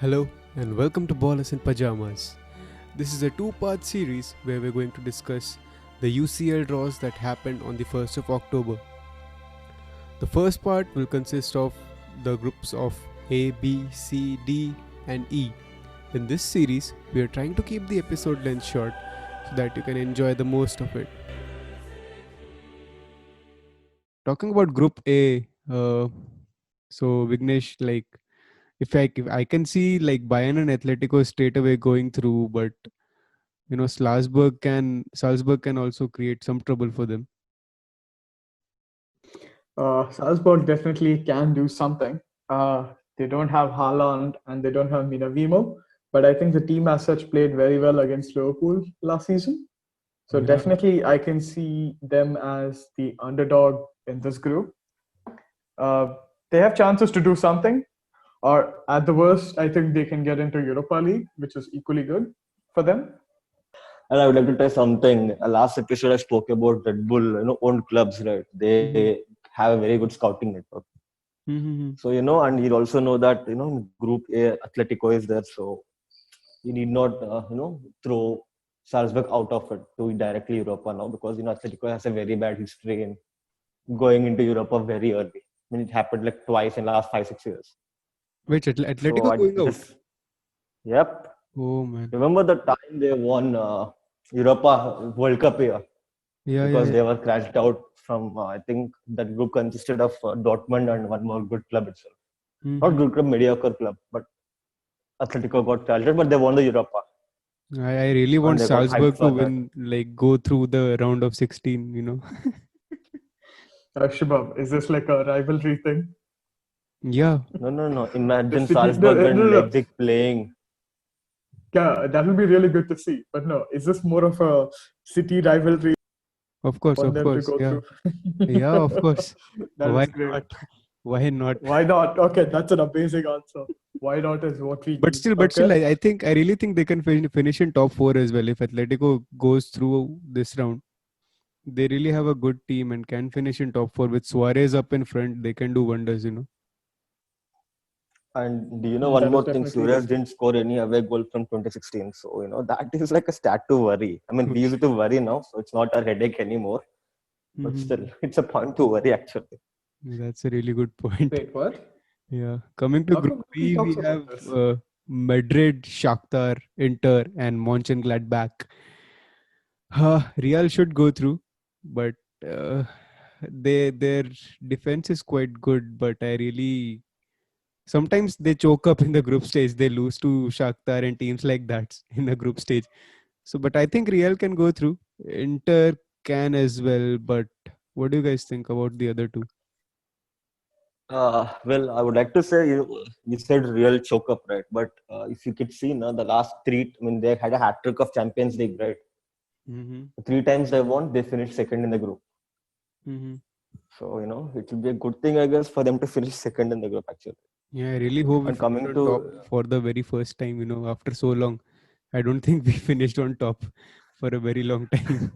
Hello and welcome to Ballers in Pajamas. This is a two-part series where we're going to discuss the UCL draws that happened on the 1st of October. The first part will consist of the groups of A, B, C, D, and E. In this series, we are trying to keep the episode length short so that you can enjoy the most of it. Talking about Group A, so Vignesh, if I can see like Bayern and Atletico straight away going through, but Salzburg can also create some trouble for them. Salzburg definitely can do something. They don't have Haaland and they don't have Minamino, but I think the team as such played very well against Liverpool last season. So Yeah. definitely, I can see them as the underdog in this group. Uh, they have chances to do something, or at the worst, I think they can get into Europa League, which is equally good for them. And I would like to try something. Last episode I spoke about Red Bull, owned clubs, right? They have a very good scouting network. Mm-hmm. So, and you also know that, Group A, Atletico is there. So you need not, throw Salzburg out of it to directly Europa now because, Atletico has a very bad history in going into Europa very early. I mean, it happened like twice in the last 5-6 years. Which So Atletico I going out? just, yep. Oh man. Remember the time they won Europa World Cup here? Yeah, Because yeah, they were crashed out from I think that group consisted of Dortmund and one more good club itself. yeah. Not good club, mediocre club, but Atletico got crashed out, but they won the Europa I really and want they got hyped Salzburg to for that. win, like go through the round of 16. Shubham, is this like a rivalry thing? Yeah. No. Imagine City, no, Salzburg no, and no. Leipzig playing. Yeah, that will be really good to see. But no, is this more of a city rivalry Of course, for of them to course. go Yeah. through? Yeah, of course. That Why is great. not? Why not? Why not? Okay, that's an amazing answer. Why not is what we But need. still, Okay. I really think they can finish in top four as well if Atletico goes through this round. They really have a good team and can finish in top four with Suarez up in front. They can do wonders. And do you know one That is more thing? definitely Suarez good. didn't score any away goal from 2016. So, that is like a stat to worry. I mean, we use it to worry now, so it's not a headache anymore. But Mhm. still, it's a point to worry actually. That's a really good point. Wait, what? Yeah. Coming to How Group come nobody B, we talks about have this? Madrid, Shakhtar, Inter, and Mönchengladbach. Real should go through, but their defense is quite good. But I really sometimes they choke up in the group stage. They lose to Shakhtar and teams like that in the group stage. So, but I think Real can go through. Inter can as well. But what do you guys think about the other two? Well, I would like to say you said real choke up, right? But if you could see now the last three, I mean, they had a hat trick of Champions League, right? Mm-hmm. 3 times they won, they finished second in the group. Mm-hmm. So it will be a good thing, I guess, for them to finish second in the group actually. Yeah, I really hope we And finish coming on top to for the very first time, after so long. I don't think we finished on top for a very long time.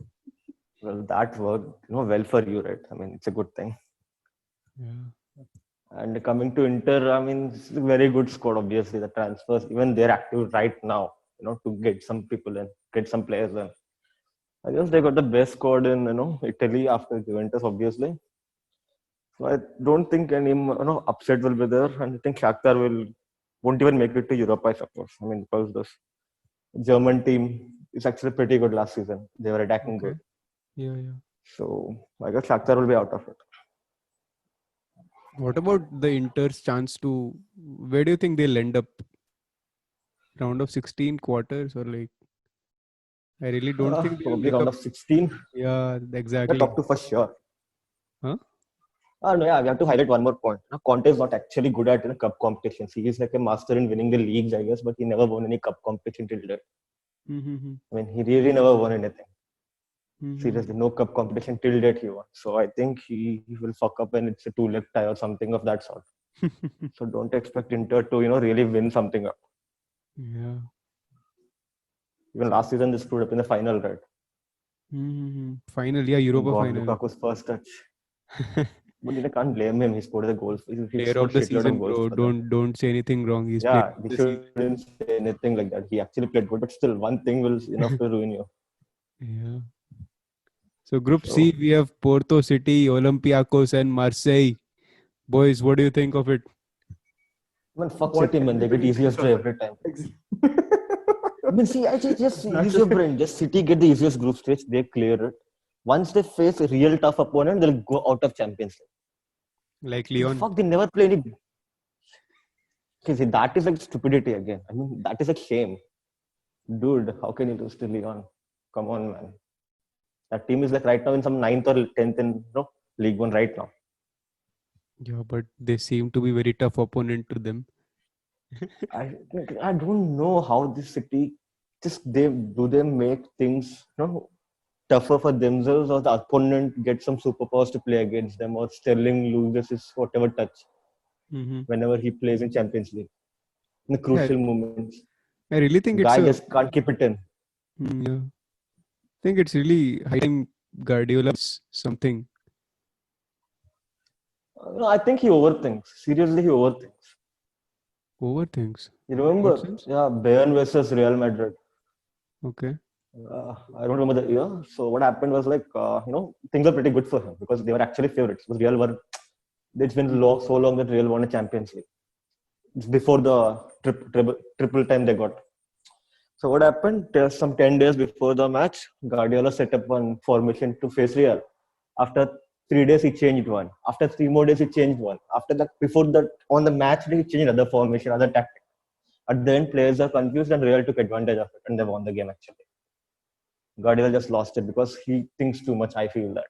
well, that worked, well for you, right? I mean, it's a good thing. Yeah. And coming to Inter, I mean, it's a very good squad. Obviously, the transfers, even they're active right now, to get some people in, get some players in. I guess they got the best squad in Italy after Juventus, obviously. So I don't think any upset will be there, and I think Shakhtar won't even make it to Europe, I suppose. I mean, because this German team is actually pretty good last season. They were attacking Okay. good, Yeah, yeah. so I guess Shakhtar will be out of it. What about the Inter's chance to? Where do you think they'll end up? Round of 16 quarters or like? I really don't think they'll Probably make round up. of 16. Yeah, The exactly. top two for sure. Huh? No, yeah, we have to highlight one more point. Now, Conte is not actually good at cup competitions. He is like a master in winning the leagues, I guess, but he never won any cup competition till date. Mm-hmm. I mean, he really never won anything. Mm-hmm. Seriously, no cup competition till date he won. So I think he will fuck up when it's a two-leg tie or something of that sort. So don't expect Inter to really win something up. Yeah. Even last season they screwed up in the final, right? Mm-hmm. Final, yeah, Europa God, final. Lukaku's first touch. But I can't blame him. He scored the goals. He Player scored of the shitload of season, goals bro. for them. Don't say anything wrong. He's Yeah, player of we the season. shouldn't say anything like that. He actually played good, but still, one thing will enough to ruin you. Yeah. So Group So, C, we have Porto City, Olympiacos, and Marseille. Boys, what do you think of it? man, fuck What City, man. They get everybody easiest thinks draw of it. every time. Ex- I mean, see, I just use your Exactly. brain. Just City get the easiest group stage. They clear it. Once they face a real tough opponent, they'll go out of Champions Like League. Leon? Fuck, they never play any. Okay, see, that is like stupidity again. I mean, that is like shame. Dude, how can you lose to Leon? Come on, man. That team is like right now in some 9th or 10th in League One right now. Yeah, but they seem to be very tough opponent to them. I I don't know how this City just they make things tougher for themselves, or the opponent gets some superpowers to play against them, or Sterling loses his whatever touch Mm-hmm. whenever he plays in Champions League in the Yeah, crucial moments. I really think it's Guy a. just can't keep it in. Yeah, I think it's really high time Guardiola something. No, I think he overthinks. Seriously, he overthinks. Overthinks. You In what remember? sense? Yeah, Bayern versus Real Madrid. Okay. I don't remember the year. So what happened was like, things are pretty good for him because they were actually favorites. Because Real were, it's been so long that Real won a Champions League. It's before the triple time they got. So what happened? Some 10 days before the match, Guardiola set up one formation to face Real. After 3 days, he changed one. After 3 more days, he changed one. After that, before that, on the match day, he changed another formation, other tactic. At the end, players are confused and Real took advantage of it and they won the game actually. Guardiola just lost it because he thinks too much. I feel that.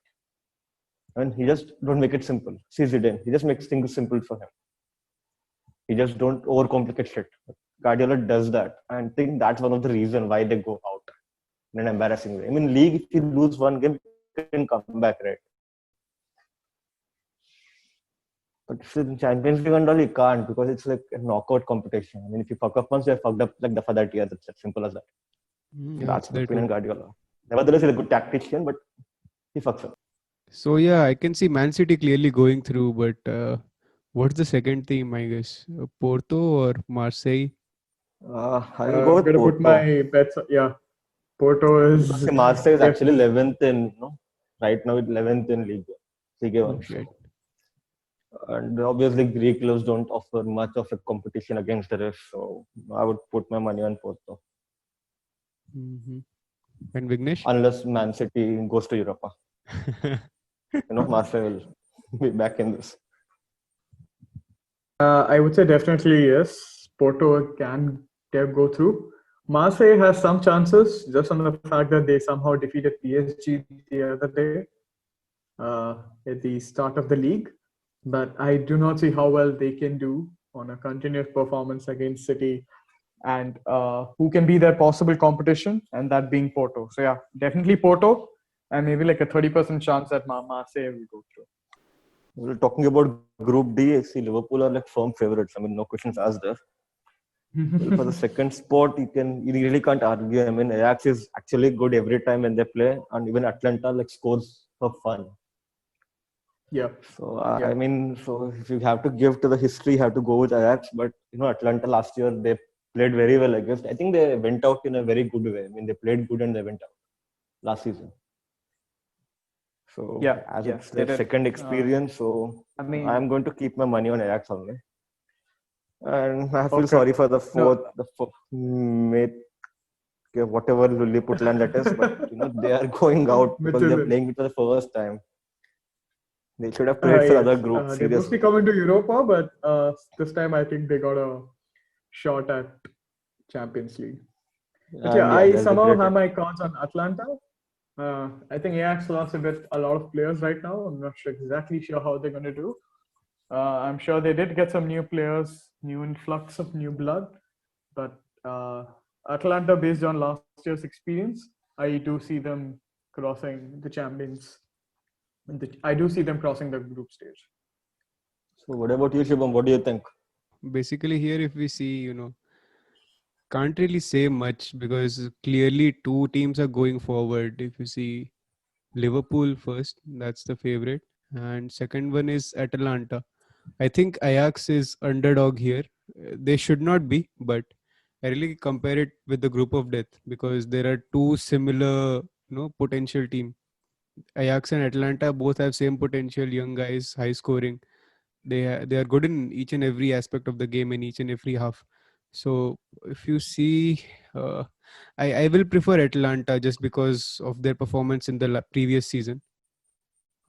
And he just don't make it simple. See Zidane, he just makes things simple for him. He just don't overcomplicate shit. Guardiola does that, and I think that's one of the reasons why they go out in an embarrassing way. I mean, league, if you lose one game, you can come back, right? But in Champions League and all, you can't because it's like a knockout competition. I mean, if you fuck up once, you're fucked up like the for that year. It's as simple as that. Yeah, That's my that opinion, too. Guardiola. Nevertheless, he's a good tactician, but he fucks up. So yeah, I can see Man City clearly going through, but what's the second team? I guess Porto or Marseille. I'll go I'm with gonna put Porto. my bets. Yeah, Porto Because is Marseille is actually definitely. 11th in, right now, 11th in League Oh One. shit. And obviously, Greek clubs don't offer much of a competition against the rest. So I would put my money on Porto. Mm-hmm. And Vignesh? Unless Man City goes to Europa. Marseille will be back in this. I would say definitely yes. Porto can go through. Marseille has some chances just on the fact that they somehow defeated PSG the other day at the start of the league. But I do not see how well they can do on a continuous performance against City and who can be their possible competition, and that being Porto. So yeah, definitely Porto, and maybe like a 30% chance that Marseille will go through. We're talking about Group D. I see Liverpool are like firm favorites. I mean, no questions asked there. Well, for the second spot, you really can't argue. I mean, Ajax is actually good every time when they play, and even Atlanta like scores for fun. Yeah. So Yeah. I mean, so if you have to give to the history, you have to go with Ajax. But Atlanta last year they played very well against. I think they went out in a very good way. I mean, they played good and they went out last season. So Yeah, as yeah, it's they their did. second experience, so I mean, I'm going to keep my money on Ajax only. And I feel Okay. sorry for the No. mate, whatever Lilliputland that is, but they are going out because they're Midtjylland. playing it for the first time. They should have played for Yes. other groups. They mostly Seriously. come into Europa, but this time I think they got a shot at Champions League. But yeah, And I they'll somehow regret have it. my cards on Atlanta. I think Ajax lost a lot of players right now. I'm not exactly sure how they're going to do. I'm sure they did get some new players, new influx of new blood, but Atlanta, based on last year's experience, I do see them crossing the champions. I do see them crossing the group stage. So what about you, Shubham? What do you think? Basically, here if we see, can't really say much because clearly two teams are going forward. If you see Liverpool first, that's the favorite. and second one is Atalanta. I think Ajax is underdog here. They should not be, but I really compare it with the group of death because there are two similar, potential team. Ajax and Atlanta both have same potential, young guys, high scoring. They are good in each and every aspect of the game in each and every half. So if you see, uh, I will prefer Atlanta just because of their performance in the previous season.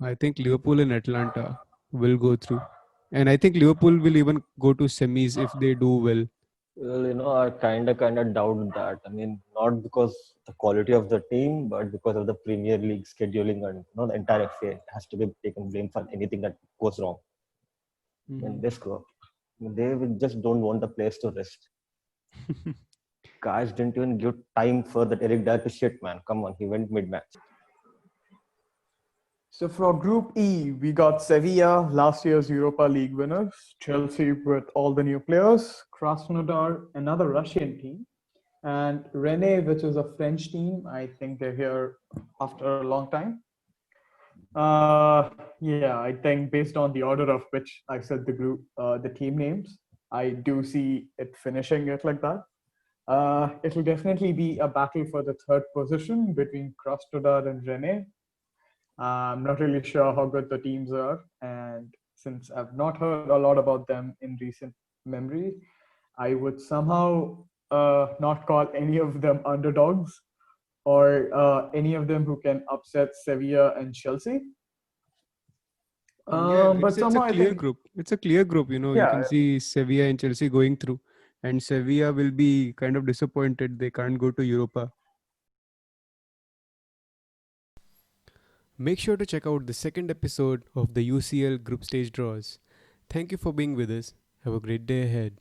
I think Liverpool and Atlanta will go through, and I think Liverpool will even go to semis if they do well. Well, I kind of doubt that. I mean, not because the quality of the team, but because of the Premier League scheduling and the entire FA has to be taken blame for anything that goes wrong. In this group, just don't want the players to rest. Guys didn't even give time for that Eric Dyer to shit, man. Come on, he went mid-match. So for Group E, we got Sevilla, last year's Europa League winners, Chelsea with all the new players, Krasnodar, another Russian team, and Rennes, which is a French team. I think they're here after a long time. Yeah, I think based on the order of which I said the team names, I do see it finishing it like that. It'll definitely be a battle for the third position between Krasnodar and Rennes. I'm not really sure how good the teams are, and since I've not heard a lot about them in recent memory, I would somehow not call any of them underdogs or any of them who can upset Sevilla and Chelsea. Yeah, But it's a somehow I clear think, group. It's a clear group. You yeah, can see Sevilla and Chelsea going through, and Sevilla will be kind of disappointed they can't go to Europa. Make sure to check out the second episode of the UCL group stage draws. Thank you for being with us. Have a great day ahead.